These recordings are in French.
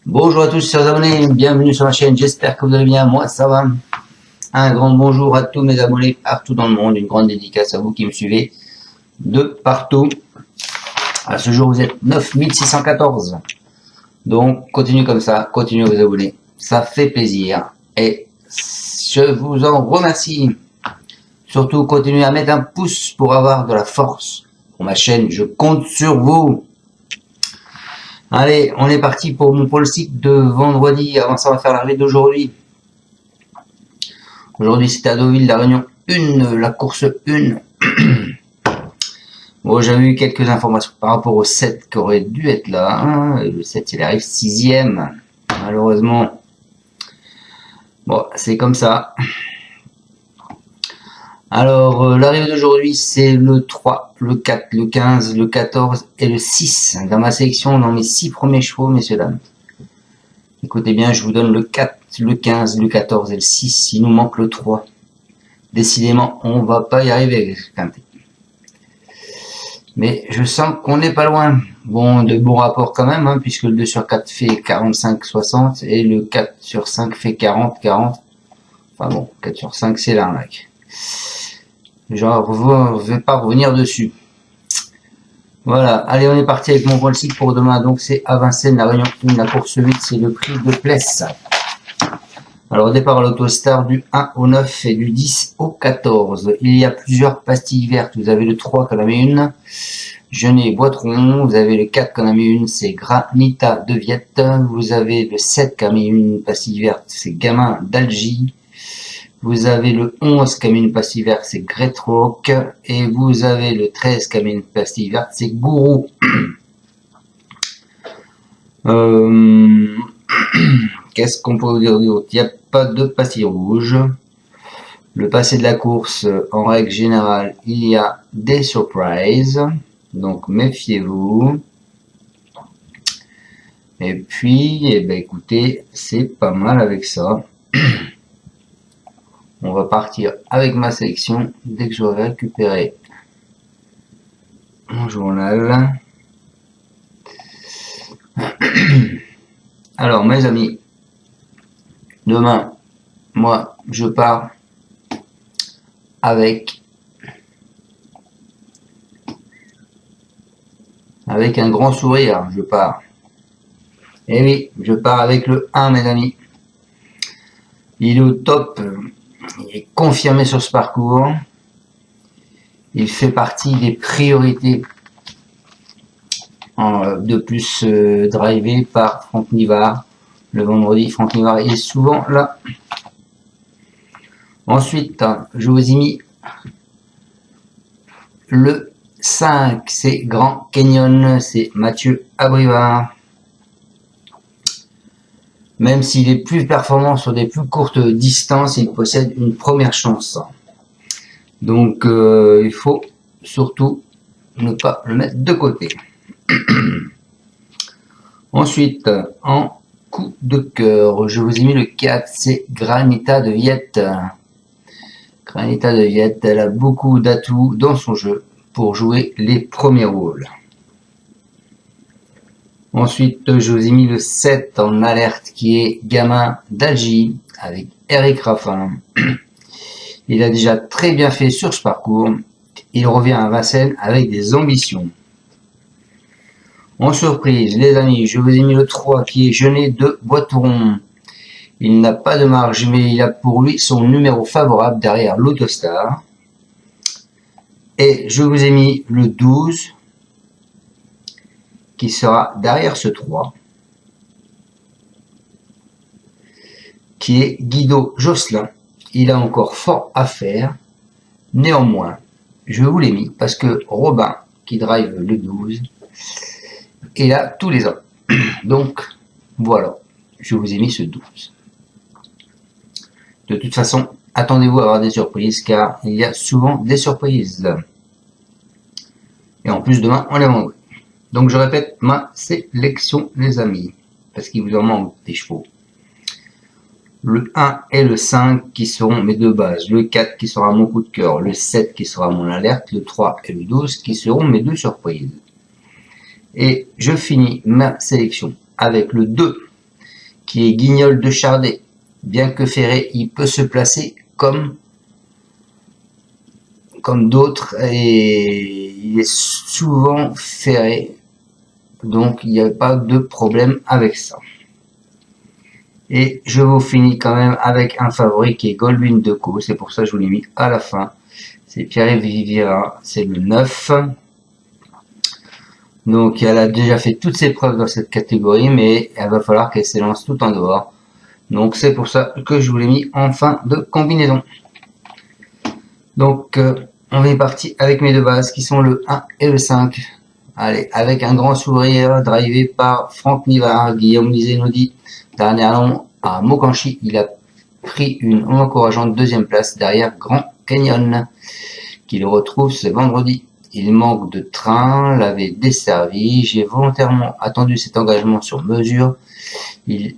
Bonjour à tous chers abonnés, bienvenue sur ma chaîne, j'espère que vous allez bien, moi ça va. Un grand bonjour à tous mes abonnés partout dans le monde, une grande dédicace à vous qui me suivez de partout. À ce jour vous êtes 9614, donc continuez comme ça, continuez à vous abonner, ça fait plaisir et je vous en remercie. Surtout continuez à mettre un pouce pour avoir de la force pour ma chaîne, je compte sur vous. Allez, on est parti pour mon pronostic de vendredi. Avant ça, on va faire l'arrivée d'aujourd'hui. Aujourd'hui, c'était à Deauville, la réunion 1, la course 1. Bon, j'avais eu quelques informations par rapport au 7 qui aurait dû être là. Le 7, il arrive 6e. Malheureusement. Bon, c'est comme ça. Alors, l'arrivée d'aujourd'hui, c'est le 3, le 4, le 15, le 14 et le 6. Dans ma sélection, dans mes 6 premiers chevaux, messieurs, dames. Écoutez bien, je vous donne le 4, le 15, le 14 et le 6. Il nous manque le 3. Décidément, on va pas y arriver. Mais je sens qu'on n'est pas loin. Bon, de bons rapports quand même, hein, puisque le 2 sur 4 fait 45-60 et le 4 sur 5 fait 40-40. Enfin bon, 4 sur 5, c'est l'arnaque. Je ne vais pas revenir dessus. Voilà, allez, on est parti avec mon pronostic pour demain. Donc c'est à Vincennes, la réunion 1, la course 8, c'est le prix de Pless. Alors au départ à l'autostar du 1 au 9 et du 10 au 14. Il y a plusieurs pastilles vertes. Vous avez le 3 qui en a mis une, Genet Boitron. Vous avez le 4 qui en a mis une, c'est Granita de Viette. Vous avez le 7 qui a mis une pastille verte, c'est Gamin d'Algie. Vous avez le 11 qui a mis une pastille verte, c'est Gretrock. Et vous avez le 13 qui a mis une pastille verte, c'est Gourou. Qu'est-ce qu'on peut vous dire d'autre? Il n'y a pas de pastille rouge. Le passé de la course, en règle générale, il y a des surprises. Donc méfiez-vous. Et puis, eh ben, écoutez, c'est pas mal avec ça. On va partir avec ma sélection dès que j'aurai récupéré mon journal. Alors mes amis, demain, moi je pars avec un grand sourire, je pars. Et oui, je pars avec le 1 mes amis. Il est au top. Il est confirmé sur ce parcours. Il fait partie des priorités de plus drivé par Franck Nivard. Le vendredi, Franck Nivard est souvent là. Ensuite, je vous ai mis le 5, c'est Grand Canyon, c'est Mathieu Abrivard. Même s'il est plus performant sur des plus courtes distances, il possède une première chance. Donc il faut surtout ne pas le mettre de côté. Ensuite, en coup de cœur, je vous ai mis le 4, c'est Granita de Viette. Granita de Viette, elle a beaucoup d'atouts dans son jeu pour jouer les premiers rôles. Ensuite, je vous ai mis le 7 en alerte qui est Gamin d'Algie avec Eric Raffin. Il a déjà très bien fait sur ce parcours. Il revient à Vincennes avec des ambitions. En surprise, les amis, je vous ai mis le 3 qui est Genet de Boitron. Il n'a pas de marge, mais il a pour lui son numéro favorable derrière l'Autostar. Et je vous ai mis le 12 qui sera derrière ce 3, qui est Guido Josselin. Il a encore fort à faire. Néanmoins, je vous l'ai mis parce que Robin, qui drive le 12, est là tous les ans. Donc, voilà, je vous ai mis ce 12. De toute façon, attendez-vous à avoir des surprises, car il y a souvent des surprises. Et en plus, demain, on les vendredi. Donc je répète ma sélection les amis, parce qu'il vous en manque des chevaux. Le 1 et le 5 qui seront mes deux bases, le 4 qui sera mon coup de cœur, le 7 qui sera mon alerte, le 3 et le 12 qui seront mes deux surprises. Et je finis ma sélection avec le 2 qui est Guignol de Chardet. Bien que ferré, il peut se placer comme d'autres et il est souvent ferré. Donc il n'y a pas de problème avec ça. Et je vous finis quand même avec un favori qui est Goldwyn Deco. C'est pour ça que je vous l'ai mis à la fin. C'est Pierre-Yves Riviera. C'est le 9. Donc elle a déjà fait toutes ses preuves dans cette catégorie, mais il va falloir qu'elle s'élance tout en dehors. Donc c'est pour ça que je vous l'ai mis en fin de combinaison. Donc on est parti avec mes deux bases qui sont le 1 et le 5. Allez, avec un grand sourire, drivé par Franck Nivard. Guillaume Lisée nous dit, dernièrement à Mokanchi, il a pris une encourageante deuxième place derrière Grand Canyon, qu'il retrouve ce vendredi. Il manque de train, l'avait desservi. J'ai volontairement attendu cet engagement sur mesure. Il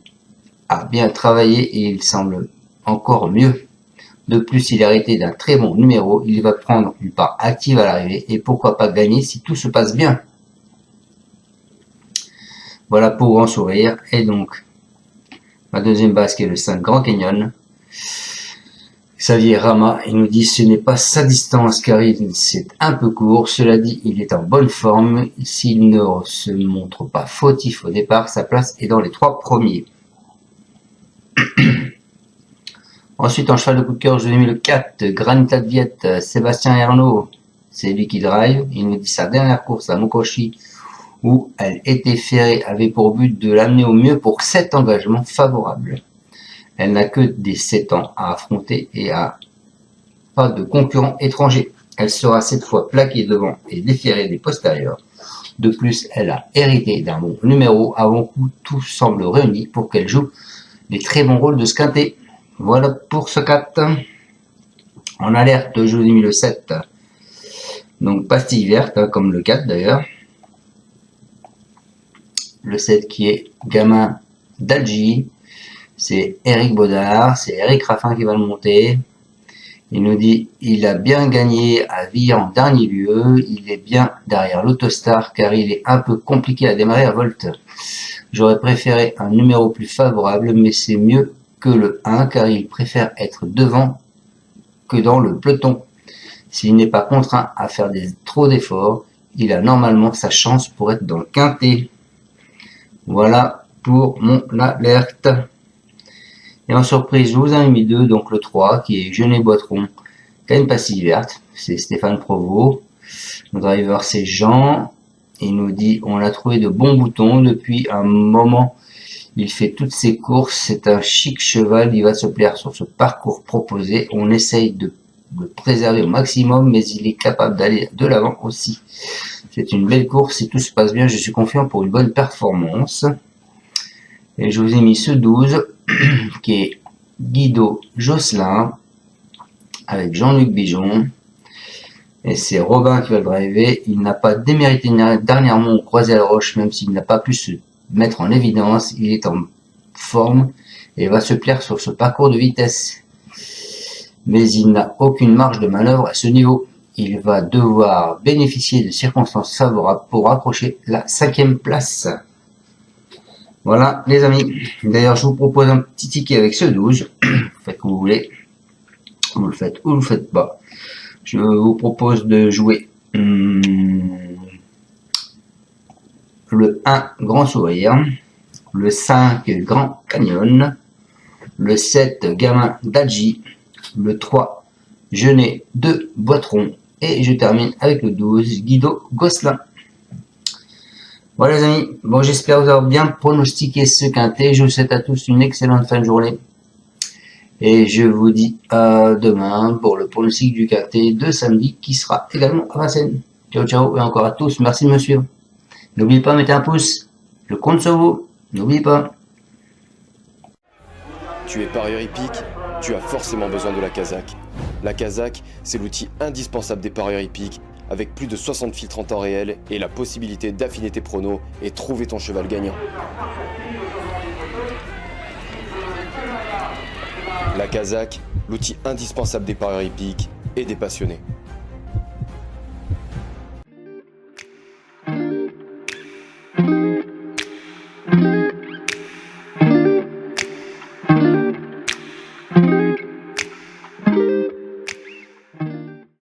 a bien travaillé et il semble encore mieux. De plus, il a hérité d'un très bon numéro. Il va prendre une part active à l'arrivée et pourquoi pas gagner si tout se passe bien. Voilà pour grand sourire. Et donc, ma deuxième base qui est le 5 Grand Canyon. Xavier Rama, il nous dit ce n'est pas sa distance car c'est un peu court. Cela dit, il est en bonne forme. S'il ne se montre pas fautif au départ, sa place est dans les 3 premiers. Ensuite, en cheval de coup de cœur, je vous ai mis le 4, Granita de Viette, Sébastien Ernaud. C'est lui qui drive. Il nous dit sa dernière course à Mokoshi, où elle était ferrée, avait pour but de l'amener au mieux pour 7 engagements favorables. Elle n'a que des 7 ans à affronter et a pas de concurrents étrangers. Elle sera cette fois plaquée devant et déférée des postérieurs. De plus, elle a hérité d'un bon numéro. Avant coup, tout semble réuni pour qu'elle joue des très bons rôles de ce quintet. Voilà pour ce 4. En alerte, je vous ai mis le 7. Donc pastille verte, comme le 4 d'ailleurs. Le 7 qui est gamin d'Algie. C'est Eric Baudard, c'est Eric Raffin qui va le monter. Il nous dit, il a bien gagné à Vire en dernier lieu. Il est bien derrière l'Autostar car il est un peu compliqué à démarrer à Volt. J'aurais préféré un numéro plus favorable, mais c'est mieux que le 1 car il préfère être devant que dans le peloton. S'il n'est pas contraint à faire trop d'efforts, il a normalement sa chance pour être dans le quintet. Voilà pour mon alerte. Et en surprise, je vous en ai mis 2, donc le 3, qui est Genet-Boitron, qui a une pastille verte, c'est Stéphane Provost. Le driver, c'est Jean. Il nous dit, on a trouvé de bons boutons depuis un moment. Il fait toutes ses courses, c'est un chic cheval, il va se plaire sur ce parcours proposé. On essaye de le préserver au maximum, mais il est capable d'aller de l'avant aussi. C'est une belle course, si tout se passe bien, je suis confiant pour une bonne performance. Et je vous ai mis ce 12, qui est Guido Josselin, avec Jean-Luc Bijon. Et c'est Robin qui va le driver. Il n'a pas démérité dernièrement au croisé à la roche, même s'il n'a pas pu se mettre en évidence. Il est en forme et va se plaire sur ce parcours de vitesse. Mais il n'a aucune marge de manœuvre à ce niveau. Il va devoir bénéficier de circonstances favorables pour accrocher la 5e place. Voilà les amis. D'ailleurs, je vous propose un petit ticket avec ce 12. Vous faites comme vous voulez. Vous le faites ou vous le faites pas. Je vous propose de jouer le 1 Grand Sourire, le 5 Grand Canyon, le 7 Gamin d'Algie, le 3 Genet de Boitron et je termine avec le 12 Guido Gosselin. Voilà les amis, bon j'espère vous avoir bien pronostiqué ce quintet. Je vous souhaite à tous une excellente fin de journée. Et je vous dis à demain pour le pronostic du quintet de samedi qui sera également à Vincennes. Ciao ciao et encore à tous, merci de me suivre. N'oubliez pas, mettez un pouce, je compte sur vous, n'oubliez pas. Tu es parieur hippique, tu as forcément besoin de la Kazakh. La Kazakh, c'est l'outil indispensable des parieurs hippiques, avec plus de 60 filtres en temps réel et la possibilité d'affiner tes pronos et trouver ton cheval gagnant. La Kazakh, l'outil indispensable des parieurs hippiques et des passionnés.